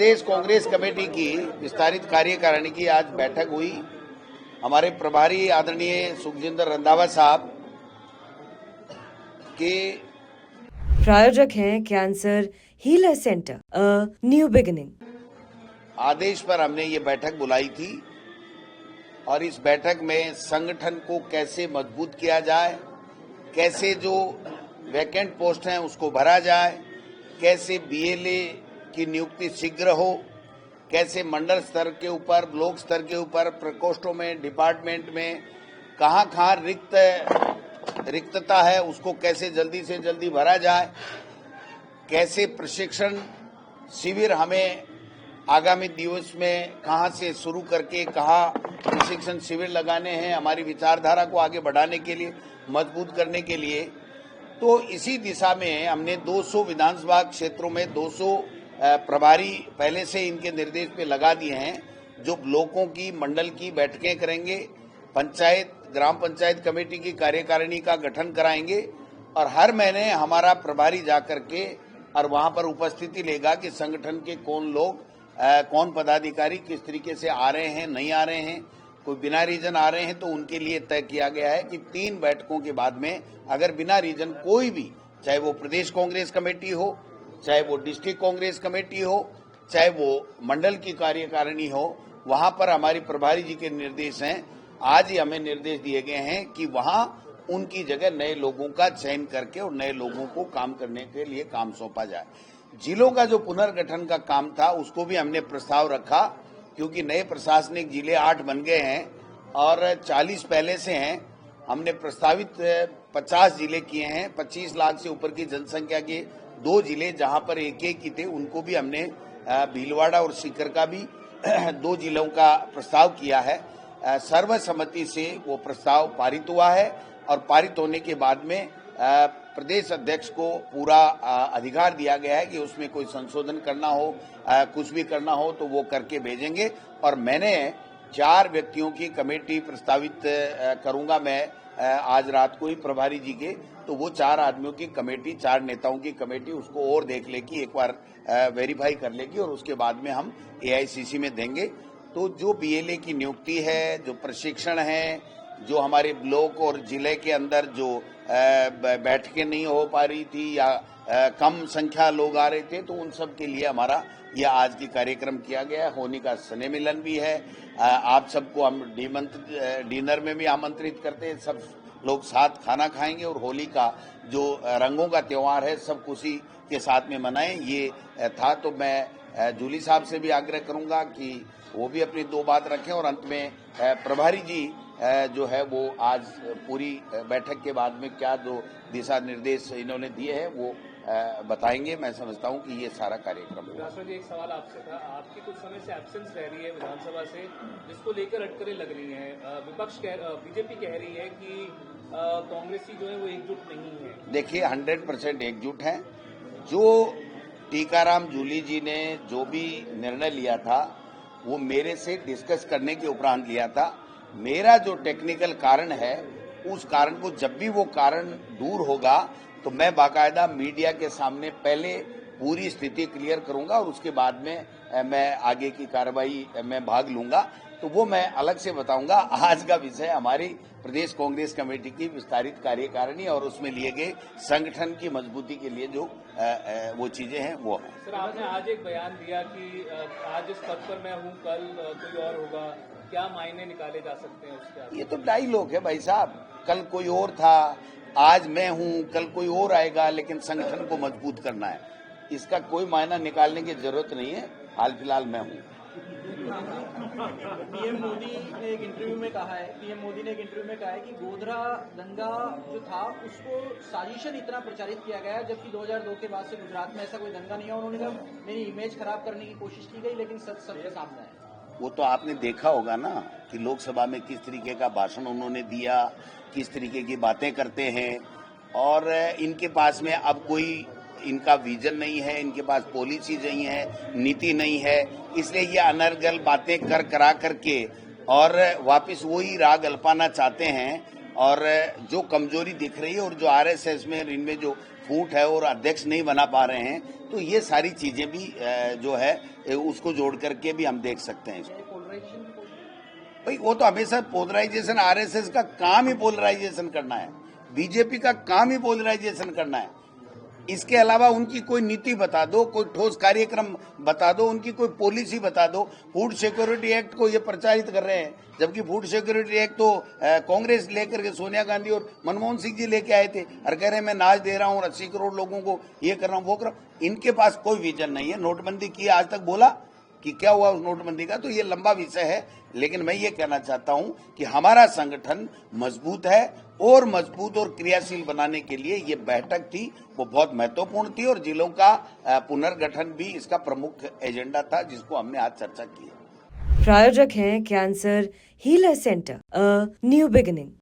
प्रदेश Congress committee की विस्तारित कार्यकारिणी की आज बैठक हुई। हमारे प्रभारी आदरणीय सुखजिंदर रंधावा साहब के प्रायोजक हैं cancer healer centre new beginning आदेश पर हमने ये बैठक बुलाई थी और इस बैठक में संगठन को कैसे मजबूत किया जाए, कैसे जो वैकेंट पोस्ट हैं उसको भरा जाए, कैसे बीएलए की नियुक्ति शीघ्र हो, कैसे मंडल स्तर के ऊपर, ब्लॉक स्तर के ऊपर, प्रकोष्ठों में, डिपार्टमेंट में कहाँ रिक्तता है उसको कैसे जल्दी से जल्दी भरा जाए, कैसे प्रशिक्षण शिविर हमें आगामी दिवस में कहां से शुरू करके कहां प्रशिक्षण शिविर लगाने हैं, हमारी विचारधारा को आगे बढ़ाने के लिए, मजबूत करने के लिए। तो इसी दिशा में हमने 200 विधानसभा क्षेत्रों में 200 प्रभारी पहले से इनके निर्देश पे लगा दिए हैं, जो ब्लॉकों की, मंडल की बैठकें करेंगे, पंचायत, ग्राम पंचायत कमेटी की कार्यकारिणी का गठन कराएंगे और हर महीने हमारा प्रभारी जाकर के और वहां पर उपस्थिति लेगा कि संगठन के कौन लोग, कौन पदाधिकारी किस तरीके से आ रहे हैं, नहीं आ रहे हैं, कोई बिना रीजन आ रहे हैं तो उनके लिए तय किया गया है कि 3 बैठकों के बाद में अगर बिना रीजन कोई भी, चाहे वो प्रदेश कांग्रेस कमेटी हो, चाहे वो डिस्ट्रिक्ट कांग्रेस कमेटी हो, चाहे वो मंडल की कार्यकारिणी हो, वहां पर हमारी प्रभारी जी के निर्देश हैं। आज ही हमें निर्देश दिए गए हैं कि वहां उनकी जगह नए लोगों का चयन करके और नए लोगों को काम करने के लिए काम सौंपा जाए। जिलों का जो पुनर्गठन का काम था उसको भी हमने प्रस्ताव रखा, क्योंकि नए प्रशासनिक जिले 8 बन गए हैं और 40 पहले से हैं। हमने प्रस्तावित 50 जिले किए हैं। 25 लाख से ऊपर की जनसंख्या के 2 जिले जहां पर एक ही थे उनको भी हमने, भीलवाड़ा और सीकर का भी 2 जिलों का प्रस्ताव किया है। सर्वसम्मति से वो प्रस्ताव पारित हुआ है और पारित होने के बाद में प्रदेश अध्यक्ष को पूरा अधिकार दिया गया है कि उसमें कोई संशोधन करना हो, कुछ भी करना हो तो वो करके भेजेंगे। और मैंने 4 व्यक्तियों की कमेटी प्रस्तावित करूंगा मैं आज रात को ही प्रभारी जी के, तो वो 4 आदमियों की कमेटी, 4 नेताओं की कमेटी उसको और देख लेगी, एक बार वेरीफाई कर लेगी और उसके बाद में हम एआईसीसी में देंगे। तो जो बीएलए की नियुक्ति है, जो प्रशिक्षण है, जो हमारे ब्लॉक और जिले के अंदर जो बैठकें नहीं हो पा रही थी या कम संख्या लोग आ रहे थे, तो उन सब के लिए हमारा यह आज की कार्यक्रम किया गया है। होली का स्नेह मिलन भी है। आप सबको हम डिनर में भी आमंत्रित करते हैं, सब लोग साथ खाना खाएंगे और होली का जो रंगों का त्योहार है सब खुशी के साथ में मनाएं। ये था। तो मैं जूली साहब से भी आग्रह करूंगा कि वो भी अपनी 2 बात रखें और अंत में प्रभारी जी जो है वो आज पूरी बैठक के बाद में क्या जो दिशा निर्देश इन्होंने दिए हैं वो बताएंगे। मैं समझता हूं कि ये सारा कार्यक्रम है। जी, एक सवाल आपसे था। आपकी कुछ समय से एब्सेंस रह रही है विधानसभा से, जिसको लेकर अटकलें लग रही हैं। विपक्ष बीजेपी कह रही है कि कांग्रेसी जो है वो एकजुट नहीं है। देखिए, 100% एकजुट है। जो टीकाराम जूली जी ने जो भी निर्णय लिया था वो मेरे से डिस्कस करने के उपरांत लिया था। मेरा जो टेक्निकल कारण है उस कारण को, जब भी वो कारण दूर होगा तो मैं बाकायदा मीडिया के सामने पहले पूरी स्थिति क्लियर करूंगा और उसके बाद में मैं आगे की कार्रवाई में भाग लूंगा, तो वो मैं अलग से बताऊंगा। आज का विषय हमारी प्रदेश कांग्रेस कमेटी की विस्तारित कार्यकारिणी और उसमें लिए गए संगठन की मजबूती के लिए जो वो चीजें हैं वो है। सर, आपने आज एक बयान दिया कि आज इस पद पर मैं हूं, कल कोई और होगा। क्या मायने निकाले जा सकते हैं उसके? ये तो डायलॉग है भाई साहब। कल कोई और था, आज मैं हूं, कल कोई और आएगा, लेकिन संगठन को मजबूत करना है। इसका कोई मायना निकालने की जरूरत नहीं है। हाल फिलहाल मैं हूं। पीएम मोदी ने एक इंटरव्यू में कहा है कि गोधरा दंगा जो था उसको साजिशन इतना प्रचारित किया गया, जबकि 2002 के बाद से गुजरात में ऐसा कोई दंगा नहीं है। उन्होंने कहा मेरी इमेज खराब करने की कोशिश की गई, लेकिन सच सबके सामने है। वो तो आपने देखा होगा ना कि लोकसभा में किस तरीके का भाषण उन्होंने दिया, किस तरीके की बातें करते हैं। और इनके पास में अब कोई इनका विजन नहीं है, इनके पास पॉलिसी नहीं है, नीति नहीं है, इसलिए ये अनर्गल बातें करा करके और वापस वही राग अल्पाना चाहते हैं। और जो कमजोरी दिख रही है और जो आरएसएस में इनमें जो फूट है और अध्यक्ष नहीं बना पा रहे हैं, तो ये सारी चीजें भी जो है उसको जोड़ करके भी हम देख सकते हैं इसको। पोलराइजेशन भाई वो तो हमेशा पोलराइजेशन, आरएसएस का काम ही पोलराइजेशन करना है, बीजेपी का काम ही पोलराइजेशन करना है। इसके अलावा उनकी कोई नीति बता दो, कोई ठोस कार्यक्रम बता दो, उनकी कोई पॉलिसी बता दो। फूड सिक्योरिटी एक्ट को ये प्रचारित कर रहे हैं, जबकि फूड सिक्योरिटी एक्ट तो कांग्रेस लेकर के सोनिया गांधी और मनमोहन सिंह जी लेके आए थे, और कह रहे हैं मैं नाच दे रहा हूँ, 80 करोड़ लोगों को ये कर रहा हूँ, वो कर रहा हूँ। इनके पास कोई विजन नहीं है। नोटबंदी की आज तक बोला कि क्या हुआ उस नोटबंदी का, तो ये लंबा विषय है। लेकिन मैं ये कहना चाहता हूं कि हमारा संगठन मजबूत है, और मजबूत और क्रियाशील बनाने के लिए ये बैठक थी वो बहुत महत्वपूर्ण थी, और जिलों का पुनर्गठन भी इसका प्रमुख एजेंडा था, जिसको हमने आज चर्चा की है। प्रायोजक हैं cancer healer centre, a new beginning.